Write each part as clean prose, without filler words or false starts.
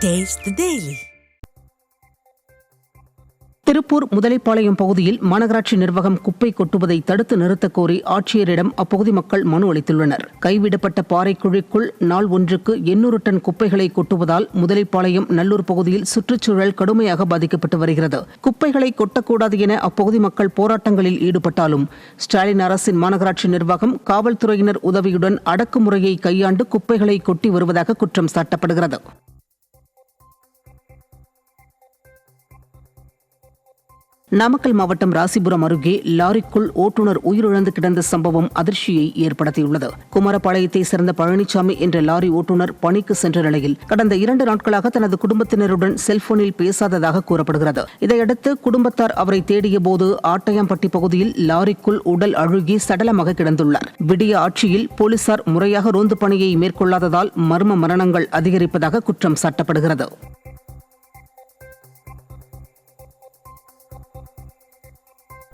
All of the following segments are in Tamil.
Taste the Daily. Tiruppur Muthalaipalayam பகுதியில் மாநகராட்சி நிர்வாகம் குப்பை கொட்டுவதை தடுத்து நிறுத்தக் கோரி ஆட்சியரிடம் அப்பகுதி மக்கள் மனு அளித்துள்ளனர். கைவிடப்பட்ட பாறை குழிக்குள் நாள் ஒன்றுக்கு 800 டன் குப்பைகளை கொட்டுவதால் முதலைப்பாளையம் நல்லூர் பகுதியில் சுற்றுச்சூழல் கடுமையாக பாதிக்கப்பட்டு வருகிறது. குப்பைகளை கொட்டக்கூடாது என அப்பகுதி மக்கள் போராட்டங்களில் ஈடுபட்டாலும் ஸ்டாலின் அரசின் மாநகராட்சி நிர்வாகம் காவல்துறையினர் உதவியுடன் அடக்குமுறையை கையாண்டு குப்பைகளை கொட்டி வருவதாக குற்றம் சாட்டப்படுகிறது. நாமக்கல் மாவட்டம் ராசிபுரம் அருகே லாரிக்குள் ஓட்டுநர் உயிரிழந்து கிடந்த சம்பவம் அதிர்ச்சியை ஏற்படுத்தியுள்ளது. குமாரபாளையத்தை சேர்ந்த பழனிசாமி என்ற லாரி ஓட்டுநர் பணிக்கு சென்ற நிலையில் கடந்த 2 நாட்களாக தனது குடும்பத்தினருடன் செல்போனில் பேசாததாக கூறப்படுகிறது. இதையடுத்து குடும்பத்தார் அவரை தேடிய போது ஆட்டையாம்பட்டி பகுதியில் லாரிக்குள் உடல் அழுகி சடலமாக கிடந்துள்ளார். விடிய ஆட்சியில் போலீசார் முறையாக ரோந்து பணியை மேற்கொள்ளாததால் மர்ம மரணங்கள் அதிகரிப்பதாக குற்றம் சாட்டப்படுகிறது.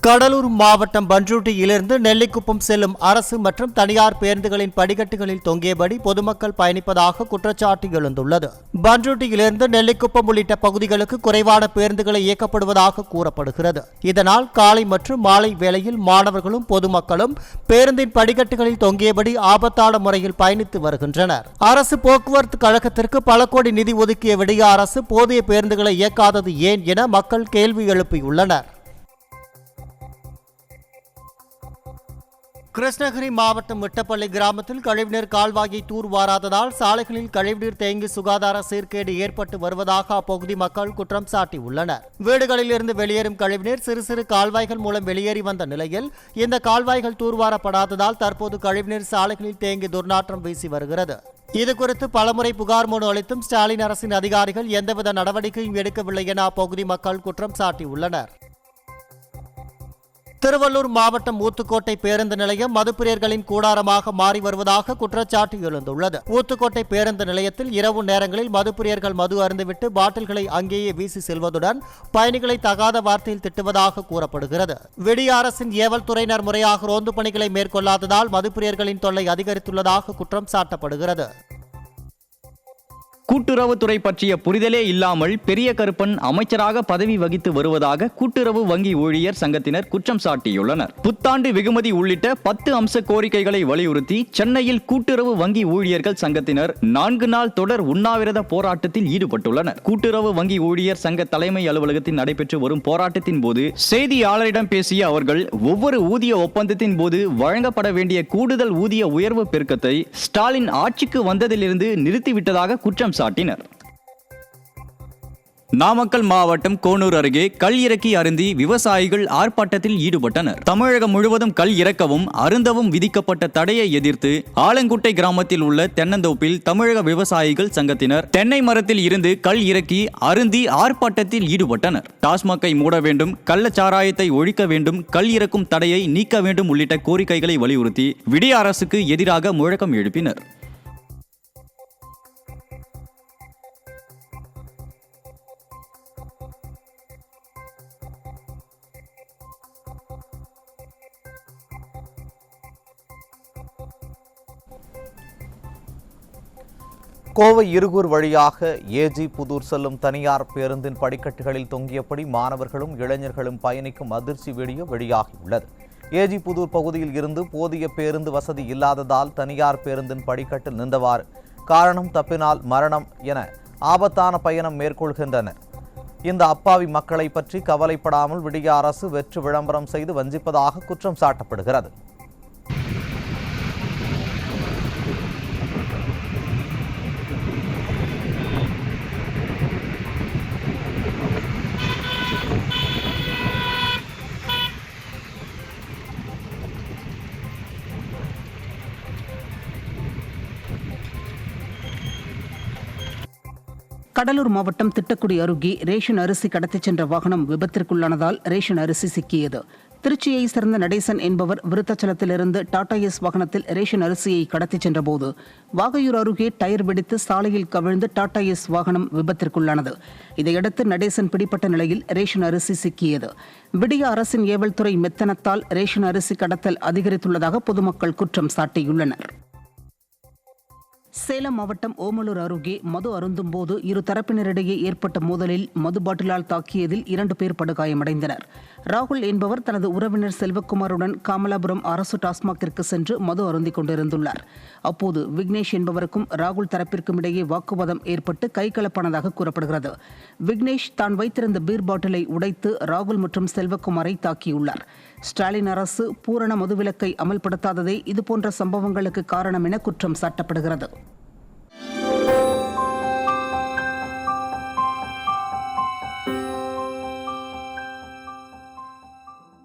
கடலூர் மாவட்டம் பண்ருட்டியிலிருந்து நெல்லிக்குப்பம் செல்லும் அரசு மற்றும் தனியார் பேருந்துகளின் படிக்கட்டுகளில் தொங்கியபடி பொதுமக்கள் பயணிப்பதாக குற்றச்சாட்டு எழுந்துள்ளது. பண்ருட்டியிலிருந்து நெல்லிக்குப்பம் உள்ளிட்ட பகுதிகளுக்கு குறைவான பேருந்துகளை இயக்கப்படுவதாக கூறப்படுகிறது. இதனால் காலை மற்றும் மாலை வேளையில் மாணவர்களும் பொதுமக்களும் பேருந்தின் படிக்கட்டுகளில் தொங்கியபடி ஆபத்தான முறையில் பயணித்து வருகின்றனர். அரசு போக்குவரத்து கழகத்திற்கு பல கோடி நிதி ஒதுக்கிய விடிய அரசு போதிய பேருந்துகளை இயக்காதது ஏன் என மக்கள் கேள்வி எழுப்பியுள்ளனர். கிருஷ்ணகிரி மாவட்டம் மிட்டப்பள்ளி கிராமத்தில் கழிவுநீர் கால்வாயை தூர்வாராததால் சாலைகளில் கழிவுநீர் தேங்கி சுகாதார சீர்கேடு ஏற்பட்டு வருவதாக அப்பகுதி மக்கள் குற்றம் சாட்டியுள்ளனர். வீடுகளில் இருந்து வெளியேறும் கழிவுநீர் சிறு சிறு கால்வாய்கள் மூலம் வெளியேறி வந்த நிலையில் இந்த கால்வாய்கள் தூர்வாரப்படாததால் தற்போது கழிவுநீர் சாலைகளில் தேங்கி துர்நாற்றம் வீசி வருகிறது. இதுகுறித்து பலமுறை புகார் மனு அளித்தும் ஸ்டாலின் அரசின் அதிகாரிகள் எந்தவித நடவடிக்கையும் எடுக்கவில்லை என அப்பகுதி மக்கள் குற்றம் சாட்டியுள்ளனர். திருவள்ளூர் மாவட்டம் ஊத்துக்கோட்டை பேருந்து நிலையம் மதுப்பிரியர்களின் கூடாரமாக மாறி வருவதாக குற்றச்சாட்டு எழுந்துள்ளது. ஊத்துக்கோட்டை பேருந்து நிலையத்தில் இரவு நேரங்களில் மதுப்பிரியர்கள் மது அருந்துவிட்டு பாட்டில்களை அங்கேயே வீசி செல்வதுடன் பயணிகளை தகாத வார்த்தையில் திட்டுவதாக கூறப்படுகிறது. விடிய அரசின் ஏவல் துறையினர் முறையாக ரோந்து பணிகளை மேற்கொள்ளாததால் மதுப்பிரியர்களின் தொல்லை அதிகரித்துள்ளதாக குற்றம் சாட்டப்படுகிறது. கூட்டுறவுத்துறை பற்றிய புரிதலே இல்லாமல் பெரிய கருப்பன் அமைச்சராக பதவி வகித்து வருவதாக கூட்டுறவு வங்கி ஊழியர் சங்கத்தினர் குற்றம் சாட்டியுள்ளனர். புத்தாண்டு வெகுமதி உள்ளிட்ட 10 அம்ச கோரிக்கைகளை வலியுறுத்தி சென்னையில் கூட்டுறவு வங்கி ஊழியர்கள் சங்கத்தினர் 4 நாள் தொடர் உண்ணாவிரத போராட்டத்தில் ஈடுபட்டுள்ளனர். கூட்டுறவு வங்கி ஊழியர் சங்க தலைமை அலுவலகத்தில் நடைபெற்று வரும் போராட்டத்தின் போது செய்தியாளரிடம் பேசிய அவர்கள் ஒவ்வொரு ஊதிய ஒப்பந்தத்தின் போது வழங்கப்பட வேண்டிய கூடுதல் ஊதிய உயர்வு பெருக்கத்தை ஸ்டாலின் ஆட்சிக்கு வந்ததிலிருந்து நிறுத்திவிட்டதாக குற்றம் சாட்டினர். நாமக்கல் மாவட்டம் கோனூர் அருகே கல் இறக்கி அருந்தி விவசாயிகள் ஆர்ப்பாட்டத்தில் ஈடுபட்டனர். தமிழகம் முழுவதும் கல் இறக்கவும் அருந்தவும் விதிக்கப்பட்ட தடையை எதிர்த்து ஆலங்குட்டை கிராமத்தில் உள்ள தென்னந்தோப்பில் தமிழக விவசாயிகள் சங்கத்தினர் தென்னை மரத்தில் இருந்து கல் இறக்கி அருந்தி ஆர்ப்பாட்டத்தில் ஈடுபட்டனர். டாஸ்மாகை மூட வேண்டும், கள்ளச்சாராயத்தை ஒழிக்க வேண்டும், கல் இறக்கும் தடையை நீக்க வேண்டும் உள்ளிட்ட கோரிக்கைகளை வலியுறுத்தி விடிய அரசுக்கு எதிராக முழக்கம் எழுப்பினர். கோவை இருகூர் வழியாக ஏஜி புதூர் செல்லும் தனியார் பேருந்தின் படிக்கட்டுகளில் தொங்கியபடி மாணவர்களும் இளைஞர்களும் பயணிக்கும் அதிர்ச்சி வீடியோ வெளியாகியுள்ளது. ஏஜி புதூர் பகுதியில் இருந்து போதிய பேருந்து வசதி இல்லாததால் தனியார் பேருந்தின் படிக்கட்டில் நின்றவாறு காரணம் தப்பினால் மரணம் என ஆபத்தான பயணம் மேற்கொள்கின்றனர். இந்த அப்பாவி மக்களை பற்றி கவலைப்படாமல் விடிய அரசு வெற்று விளம்பரம் செய்து வஞ்சிப்பதாக குற்றம் சாட்டப்படுகிறது. கடலூர் மாவட்டம் திட்டக்குடி அருகே ரேஷன் அரிசி கடத்திச் சென்ற வாகனம் விபத்திற்குள்ளானதால் ரேஷன் அரிசி சிக்கியது. திருச்சியை சேர்ந்த நடேசன் என்பவர் விருத்தாச்சலத்திலிருந்து டாடா எஸ் வாகனத்தில் ரேஷன் அரிசியை கடத்திச் சென்றபோது வாகையூர் அருகே டயர் வெடித்து சாலையில் கவிழ்ந்து டாடா எஸ் வாகனம் விபத்திற்குள்ளானது. இதையடுத்து நடேசன் பிடிப்பட்ட நிலையில் ரேஷன் அரிசி சிக்கியது. விடிய அரசின் ஏவல் துறை மெத்தனத்தால் ரேஷன் அரிசி கடத்தல் அதிகரித்துள்ளதாக பொதுமக்கள் குற்றம் சாட்டியுள்ளனர். சேலம் மாவட்டம் ஓமலூர் அருகே மது அருந்தும் போது இரு தரப்பினரிடையே ஏற்பட்ட மோதலில் மது பாட்டிலால் தாக்கியதில் 2 பேர் படுகாயமடைந்தனர். ராகுல் என்பவர் தனது உறவினர் செல்வகுமாருடன் காமலாபுரம் அரசு டாஸ்மாகிற்கு சென்று மது அருந்திக் கொண்டிருந்துள்ளார். அப்போது விக்னேஷ் என்பவருக்கும் ராகுல் தரப்பிற்கும் இடையே வாக்குவாதம் ஏற்பட்டு கைகலப்பானதாக கூறப்படுகிறது. விக்னேஷ் தான் வைத்திருந்த பீர் பாட்டிலை உடைத்து ராகுல் மற்றும் செல்வகுமாரை தாக்கியுள்ளார். ஸ்டாலின் அரசு பூரண மதுவிலக்கை அமல்படுத்தாததே இதுபோன்ற சம்பவங்களுக்கு காரணம் என குற்றம் சாட்டப்படுகிறது.